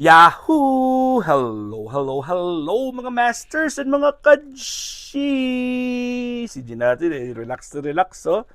Yahoo! Hello, hello, hello mga masters and mga kadshi! Si G natin relax to relax, oh.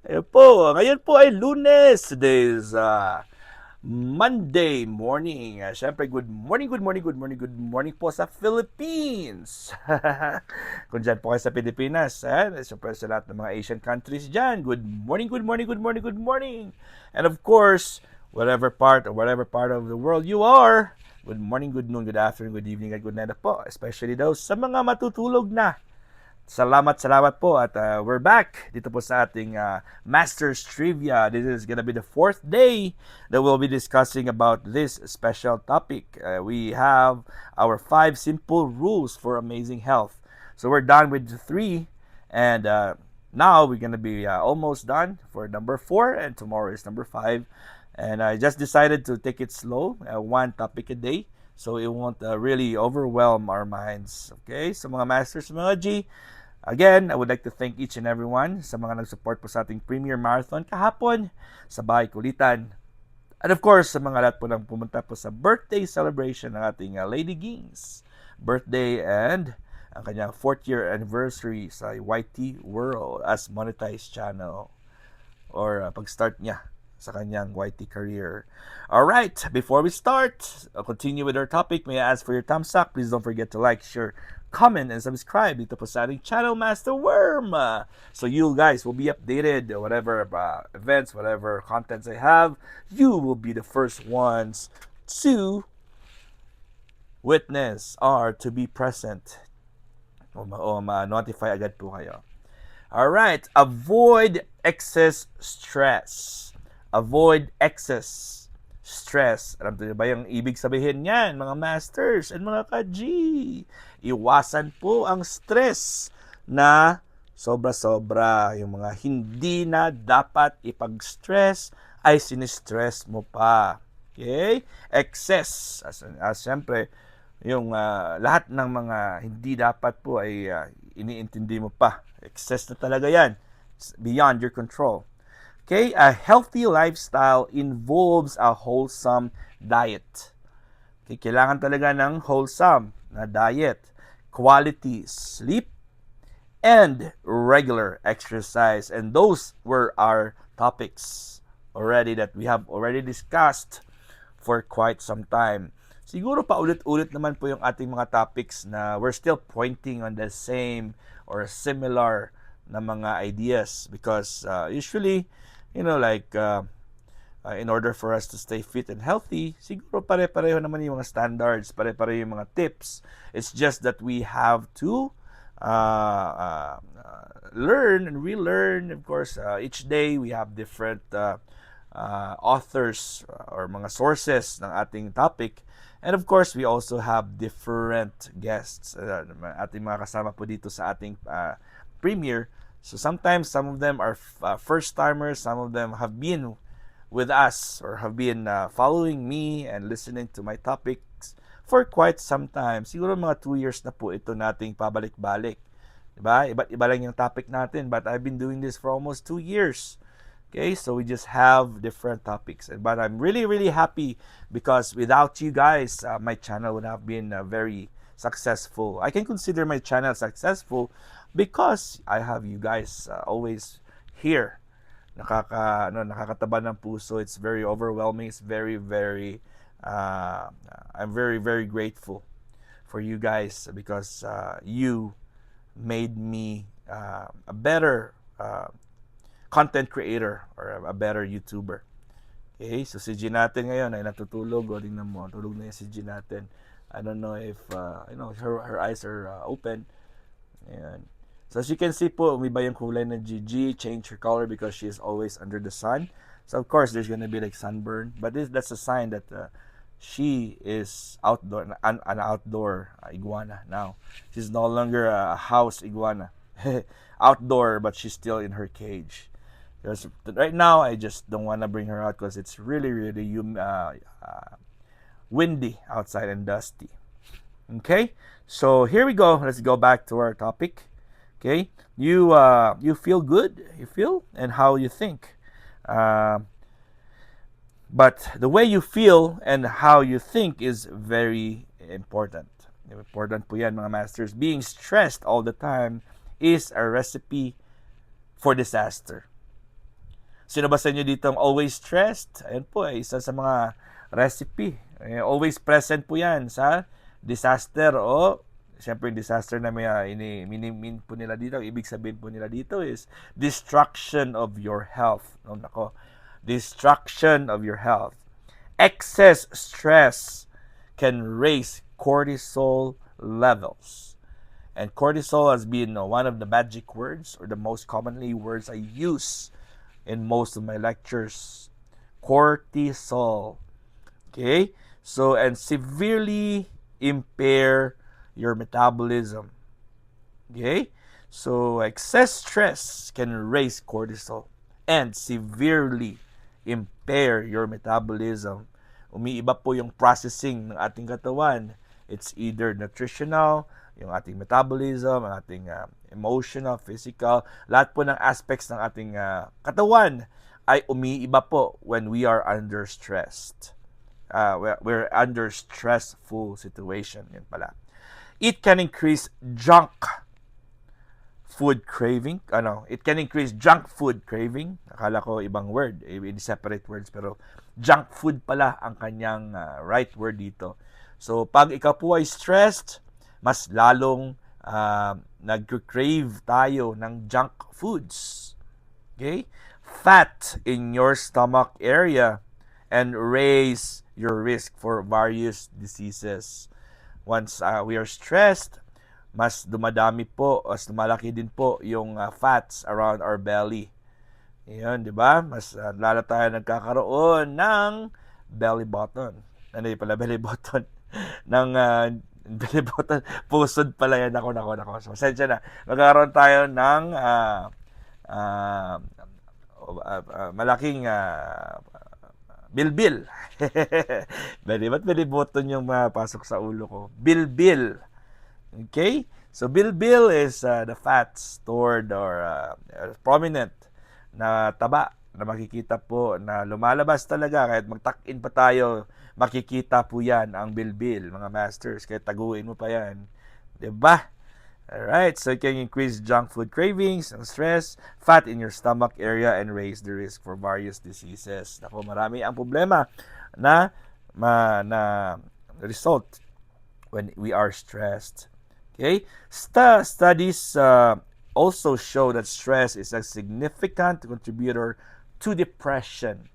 Ayun po, ngayon po ay Lunes. Today is Monday morning. Siyempre, good morning po sa Philippines. Kung dyan po kayo sa Pilipinas, siyempre sa lahat ng mga Asian countries dyan, good morning. And of course, whatever part of the world you are, good morning, good noon, good afternoon, good evening, and good night po. Especially those sa mga matutulog na. Salamat po at we're back dito po sa ating Masters Trivia. This is gonna be the fourth day that we'll be discussing about this special topic. We have our 5 simple rules for amazing health. So we're done with the 3 and now we're gonna be almost done for number 4 and tomorrow is number 5. And I just decided to take it slow, one topic a day. So it won't really overwhelm our minds. Okay, so mga masters, mga G, again, I would like to thank each and everyone sa mga nag-support po sa ating Premier Marathon kahapon sa Bahay Kulitan. And of course, sa mga lahat po nang pumunta po sa birthday celebration ng ating Lady Gings birthday and ang kanyang 4th year anniversary sa YT World as monetized channel or pag-start niya sa kanyang YT career. Alright, before we start, I'll continue with our topic. May I ask for your thumbs up? Please don't forget to like, share, comment, and subscribe dito po sa ating channel, Master Worm. So you guys will be updated, whatever events, whatever contents I have, you will be the first ones to witness or to be present o ma-notify agad po kayo. Alright, avoid excess stress. Avoid excess stress. Alam niyo ba yung ibig sabihin niyan, mga masters and mga ka-G? Iwasan po ang stress na sobra-sobra. Yung mga hindi na dapat ipag-stress ay sinistress mo pa. Okay? Excess. Siyempre, yung lahat ng mga hindi dapat po ay iniintindi mo pa. Excess na talaga yan. It's beyond your control. Okay, a healthy lifestyle involves a wholesome diet. Okay, kailangan talaga ng wholesome na diet, quality sleep, and regular exercise. And those were our topics already that we have already discussed for quite some time. Siguro pa ulit-ulit naman po yung ating mga topics na we're still pointing on the same or similar na mga ideas because usually like in order for us to stay fit and healthy, siguro pare-pareho naman yung mga standards, pare-pareho yung mga tips. It's just that we have to learn and relearn. Of course, each day we have different authors or mga sources ng ating topic. And of course, we also have different guests. Ating mga kasama po dito sa ating premiere. So sometimes some of them are first timers, some of them have been with us or have been following me and listening to my topics for quite some time. Siguro mga 2 years na po ito nating pabalik-balik. Diba? Iba't iba lang yung topic natin, but I've been doing this for almost 2 years. Okay, so we just have different topics. But I'm really, really happy because without you guys, my channel would have been very successful. I can consider my channel successful because I have you guys always here. Nakakataba ng puso. It's very overwhelming. It's very, very, I'm very, very grateful for you guys because you made me a better content creator or a better YouTuber. Okay, so si G natin ngayon ay natutulog. O, tingnan mo, tulog na yung si G natin. I don't know if, her eyes are open. Ayan. So as you can see po, umiba yung kulay ng Gigi, change her color because she is always under the sun. So of course, there's gonna be like sunburn. But that's a sign that she is outdoor, an outdoor iguana now. She's no longer a house iguana. Outdoor, but she's still in her cage. Because right now, I just don't want to bring her out because it's really, really windy outside and dusty. Okay, so here we go. Let's go back to our topic. Okay, you feel good, you feel, and how you think. But the way you feel and how you think is very important. Important po yan, mga masters. Being stressed all the time is a recipe for disaster. Sino ba sa inyo dito always stressed? Ayan po, isa sa mga recipe. Always present po yan sa disaster o siyempre yung disaster na may minimin po nila dito. Ibig sabihin po nila dito is destruction of your health. No, nako. Destruction of your health. Excess stress can raise cortisol levels. And cortisol has been one of the magic words or the most commonly words I use in most of my lectures. Cortisol. Okay? So, and severely impair your metabolism. Okay? So, excess stress can raise cortisol and severely impair your metabolism. Umiiba po yung processing ng ating katawan. It's either nutritional, yung ating metabolism, ang ating emotional, physical, lahat po ng aspects ng ating katawan ay umiiba po when we are under stressed. We're under stressful situation. Yan pala. It can increase junk food craving. It can increase junk food craving. Akala ko ibang word, separate words, pero junk food pala ang kanyang right word dito. So, pag ikaw po ay stressed, mas lalong nag-crave tayo ng junk foods. Okay? Fat in your stomach area and raise your risk for various diseases. Once we are stressed, mas dumadami po, mas lumalaki din po yung fats around our belly. Yun, di ba? Mas lalo tayo nagkakaroon ng belly button. Ano yung pala belly button? ng belly button. Pusod pala yan. Nako. So, sensya na. Magkakaroon tayo ng malaking bilbil. Ba't belly button yung pasok sa ulo ko? Bilbil. Okay? So, bilbil is the fat stored or prominent na taba na makikita po na lumalabas talaga. Kahit mag-tuck-in pa tayo, makikita po yan ang bilbil, mga masters. Kaya taguin mo pa yan. Diba? Alright, so it can increase junk food cravings and stress, fat in your stomach area, and raise the risk for various diseases. Ako, marami ang problema na result when we are stressed. Okay? Studies also show that stress is a significant contributor to depression.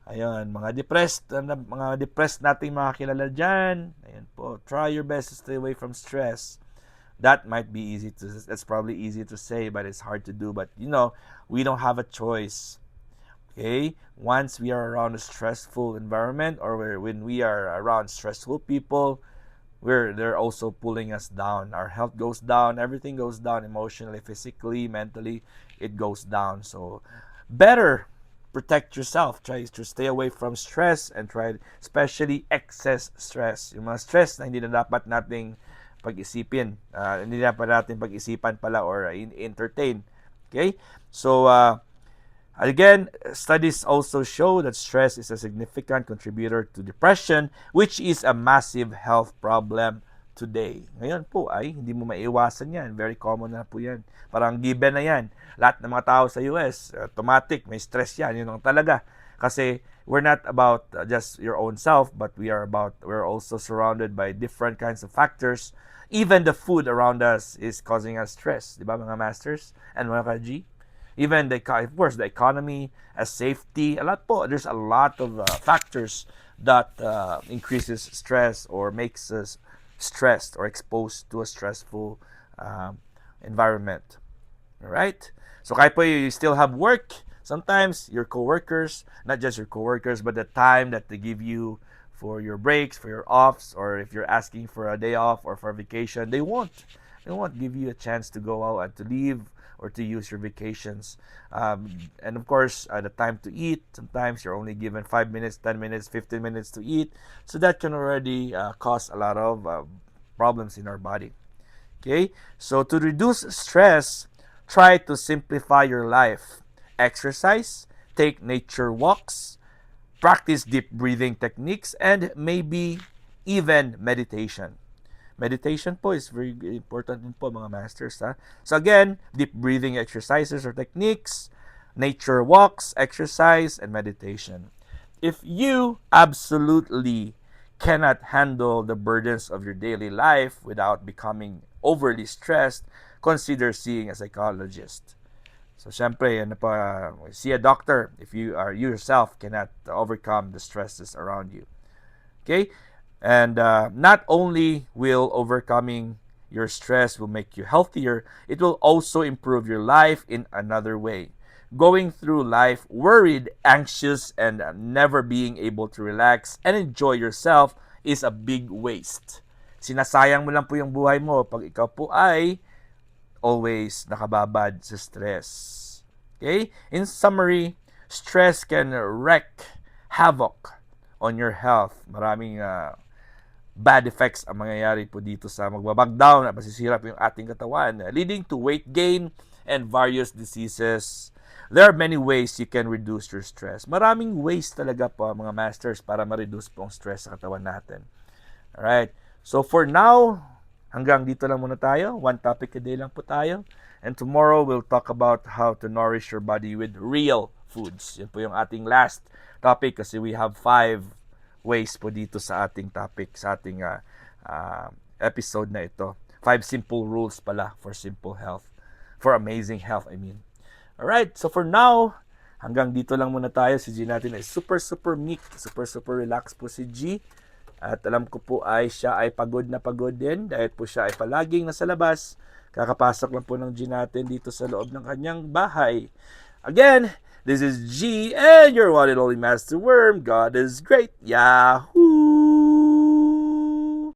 Ayun, mga depressed nating mga kilala dyan. Ayun po, try your best to stay away from stress. That might be that's probably easy to say, but it's hard to do. But, we don't have a choice. Okay? Once we are around a stressful environment or when we are around stressful people, they're also pulling us down. Our health goes down. Everything goes down emotionally, physically, mentally. It goes down. So, better protect yourself. Try to stay away from stress and especially excess stress. Yung mga stress na hindi na dapat nating pag-isipin. Hindi dapat natin pag-isipan pala or entertain. Okay? So, again, studies also show that stress is a significant contributor to depression, which is a massive health problem today. Ngayon po ay hindi mo maiwasan yan. Very common na po yan. Parang given na yan. Lahat ng mga tao sa US, automatic, may stress yan. Yun ang talaga. Kasi we're not about just your own self, but we're also surrounded by different kinds of factors. Even the food around us is causing us stress. Di ba, mga masters and mga ka-G? Even of course, the economy, safety, a lot po. There's a lot of factors that increases stress or makes us stressed or exposed to a stressful environment. All right? So kahit po you still have work, sometimes your coworkers, not just your coworkers, but the time that they give you for your breaks, for your offs, or if you're asking for a day off or for a vacation, they won't give you a chance to go out and to leave or to use your vacations. And of course, the time to eat, sometimes you're only given 5 minutes, 10 minutes, 15 minutes to eat. So that can already cause a lot of problems in our body. Okay? So to reduce stress, try to simplify your life. Exercise, take nature walks, practice deep breathing techniques, and maybe even meditation. Meditation po is very important din po mga masters. Ha? So again, deep breathing exercises or techniques, nature walks, exercise, and meditation. If you absolutely cannot handle the burdens of your daily life without becoming overly stressed, consider seeing a psychologist. So, syempre, see a doctor if you yourself cannot overcome the stresses around you. Okay? And not only will overcoming your stress will make you healthier, it will also improve your life in another way. Going through life worried, anxious, and never being able to relax and enjoy yourself is a big waste. Sinasayang mo lang po yung buhay mo pag ikaw po ay always nakababad sa stress. Okay? In summary, stress can wreak havoc on your health. Maraming bad effects ang mangyayari po dito sa magbabag down at masisira po yung ating katawan, leading to weight gain and various diseases. There are many ways you can reduce your stress. Maraming ways talaga po mga masters para ma-reduce po ang stress sa katawan natin. Alright? So for now, hanggang dito lang muna tayo. One topic a day lang po tayo. And tomorrow, we'll talk about how to nourish your body with real foods. Yan po yung ating last topic kasi we have 5 ways po dito sa ating topic, sa ating episode na ito. 5 simple rules pala for simple health. For amazing health, I mean. Alright, so for now, hanggang dito lang muna tayo. Si G natin ay super meek, super relaxed po si G. At alam ko po ay siya ay pagod na pagod din dahil po siya ay palaging nasa labas. Kakapasok lang po ng G natin dito sa loob ng kanyang bahay. Again, this is G and your one and only Master Worm. God is great. Yahoo!